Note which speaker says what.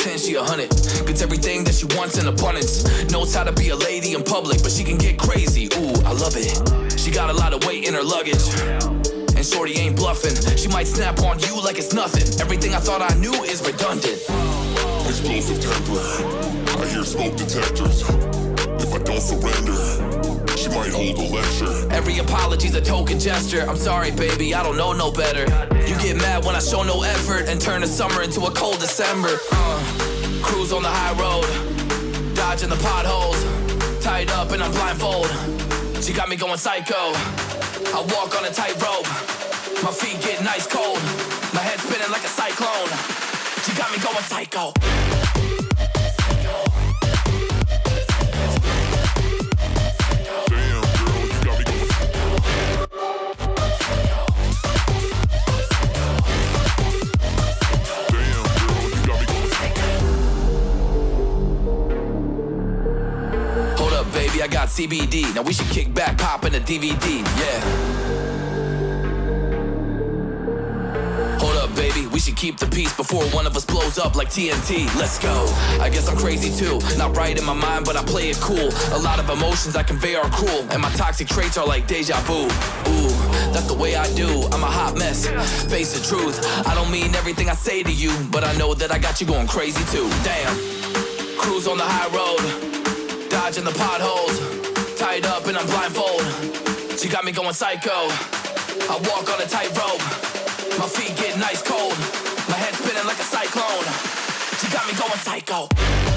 Speaker 1: 10, she 100. Gets everything that she wants in abundance. Knows how to be a lady in public, but she can get crazy. Ooh, I love it. She got a lot of weight in her luggage. And shorty ain't bluffing. She might snap on you like it's nothing. Everything I thought I knew is redundant.
Speaker 2: Explosive temper. I hear smoke detectors. If I don't surrender, she might hold a lecture.
Speaker 1: Every apology's a token gesture. I'm sorry, baby, I don't know no better. You get mad when I show no effort and turn the summer into a cold December. Cruise on the high road, dodging the potholes. Tied up and I'm blindfold. She got me going psycho. I walk on a tightrope. My feet get nice cold. My head spinning like a cyclone. She got me going psycho. I got CBD, now we should kick back, pop in a DVD, yeah. Hold up, baby, we should keep the peace before one of us blows up like TNT, let's go. I guess I'm crazy too, not right in my mind, but I play it cool. A lot of emotions I convey are cruel, and my toxic traits are like deja vu. Ooh, that's the way I do, I'm a hot mess, face the truth. I don't mean everything I say to you, but I know that I got you going crazy too, damn. Cruise on the high road, dodging the potholes, tied up and I'm blindfold. She got me going psycho. I walk on a tightrope. My feet get nice cold. My head spinning like a cyclone. She got me going psycho.